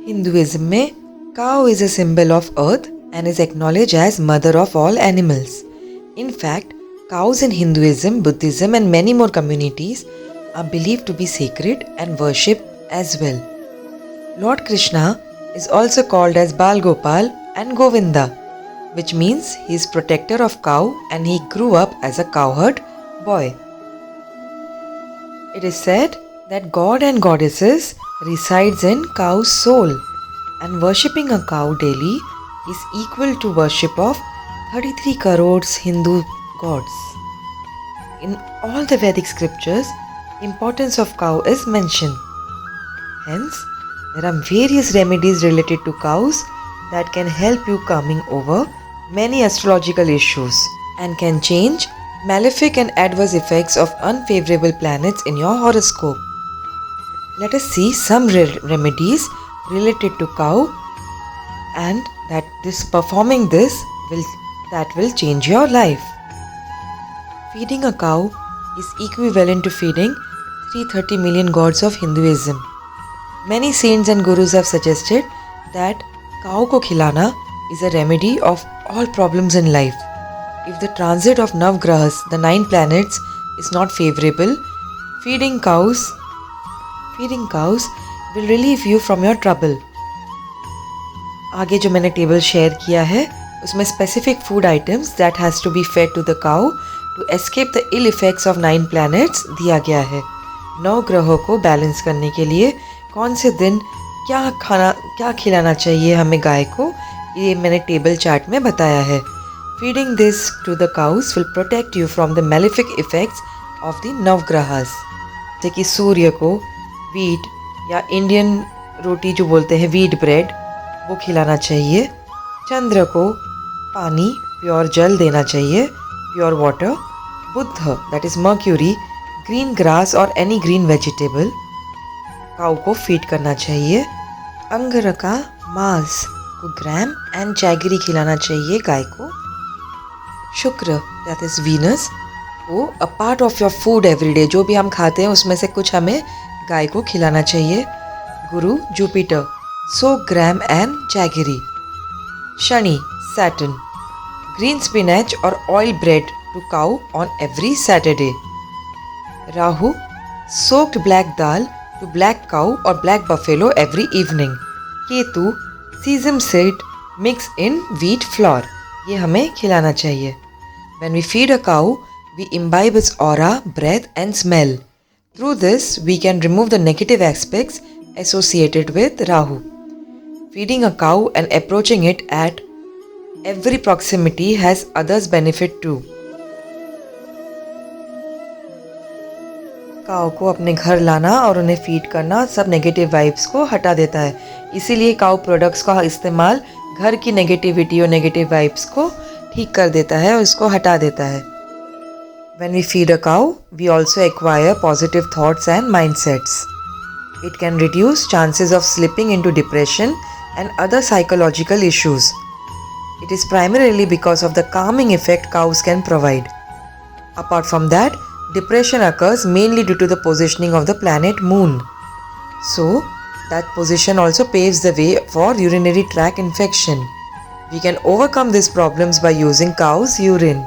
Hinduism में cow is a symbol of earth and is acknowledged as mother of all animals. In fact, cows in Hinduism, Buddhism and many more communities are believed to be sacred and worshipped as well. Lord Krishna is also called as Bal Gopal and Govinda, which means he is protector of cow and he grew up as a cowherd boy. It is said that God and goddesses resides in cow's soul, and worshipping a cow daily is equal to worship of 33 crores Hindu gods. In all the Vedic scriptures, importance of cow is mentioned. Hence, there are various remedies related to cows that can help you coming over many astrological issues and can change malefic and adverse effects of unfavorable planets in your horoscope. Let us see some remedies related to cow and that performing this will change your life. Feeding a cow is equivalent to feeding 330 million gods of Hinduism. Many saints and gurus have suggested that cow ko khilana is a remedy of all problems in life. If the transit of Navgrahas, the 9 planets, is not favorable, feeding cows will relieve you from your trouble. आगे जो मैंने table share किया है उसमें specific food items that has to be fed to the cow to escape the ill effects of 9 planets दिया गया है. 9 ग्रहों को बैलेंस करने के लिए कौन से दिन क्या खिलाना चाहिए हमें गाय को, ये मैंने टेबल चार्ट में बताया है. Feeding this to the cows will protect you from the malefic effects of the navagrahas. जैसे कि सूर्य को वीट या इंडियन रोटी जो बोलते हैं वीट ब्रेड वो खिलाना चाहिए. चंद्र को पानी प्योर जल देना चाहिए, pure water. Budh that is Mercury green grass और एनी ग्रीन वेजिटेबल काऊ को फीड करना चाहिए. अंगरका मांस को ग्रैम एंड जैगरी खिलाना चाहिए गाय को. शुक्र दैट इज़ वीनस को a part of your food everyday, जो भी हम खाते हैं उसमें से कुछ हमें गाय को खिलाना चाहिए. Guru Jupiter so gram and jaggery. Shani Saturn green spinach और oil bread to cow on every Saturday. Rahu soaked black dal to black cow और black buffalo every evening. Ketu sesame seed mix in wheat flour, ये हमें खिलाना चाहिए. When we feed a cow, we imbibe its aura, breath and smell. Through this, we can remove the negative aspects associated with Rahu. Feeding a cow and approaching it at every proximity has others benefit too. काऊ को अपने घर लाना और उन्हें feed करना सब negative vibes को हटा देता है. इसीलिए काऊ प्रोडक्ट्स का इस्तेमाल घर की नेगेटिविटी और नेगेटिव वाइब्स को ठीक कर देता है और इसको हटा देता है. When we feed a cow, we also acquire positive thoughts and mindsets. It can reduce chances of slipping into depression and other psychological issues. It is primarily because of the calming effect cows can provide. Apart from that, depression occurs mainly due to the positioning of the planet Moon. So, that position also paves the way for urinary tract infection. We can overcome these problems by using cow's urine.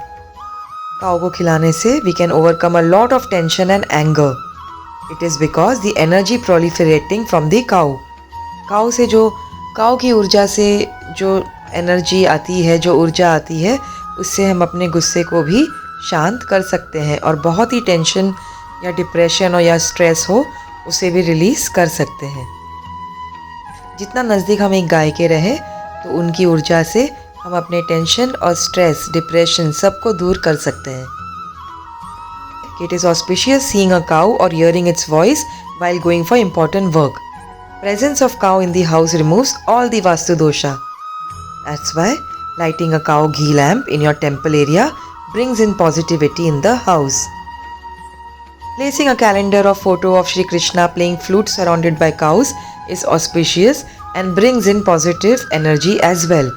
Cow को खिलाने से we can overcome a lot of tension and anger. It is because the energy proliferating from the cow. काऊ से जो काऊ की ऊर्जा से जो energy आती है, जो ऊर्जा आती है, उससे हम अपने गुस्से को भी शांत कर सकते हैं और बहुत ही टेंशन या डिप्रेशन हो या स्ट्रेस हो उसे भी रिलीज़ कर सकते हैं. जितना नज़दीक हम एक गाय के रहे तो उनकी ऊर्जा से हम अपने टेंशन और स्ट्रेस, डिप्रेशन सबको दूर कर सकते हैं. It is auspicious seeing a cow or hearing its voice while going for important work. Presence of cow in the house removes all the Vastu dosha. That's why lighting a cow ghee lamp in your temple area brings in positivity in the house. Placing a calendar or photo of Shri Krishna playing flute surrounded by cows is auspicious and brings in positive energy as well.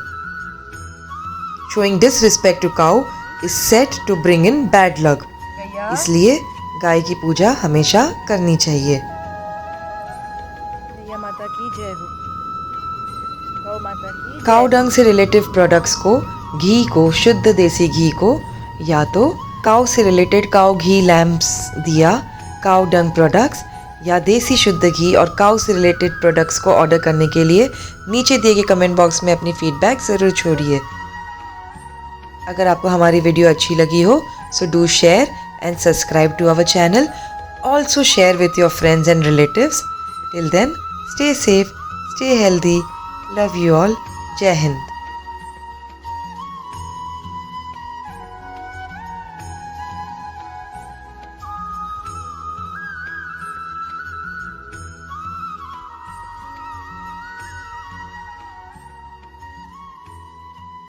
Showing disrespect to cow is said to bring in bad luck. इसलिए गाय की पूजा हमेशा करनी चाहिए. माता की जय हो. काऊ डंग से रिलेटिव प्रोडक्ट्स को, घी को, शुद्ध देसी घी को, या तो काऊ से रिलेटेड काऊ घी लैम्प्स दिया, काऊ डंग प्रोडक्ट्स, या देसी शुद्ध घी और काऊ से रिलेटेड प्रोडक्ट्स को ऑर्डर करने के लिए नीचे दिए गए कमेंट बॉक्स में अपनी फीडबैक ज़रूर छोड़िए। अगर आपको हमारी वीडियो अच्छी लगी हो so do share and subscribe to our channel. Also share with your friends and relatives. Till then, stay safe, stay healthy, love you all, जय हिंद।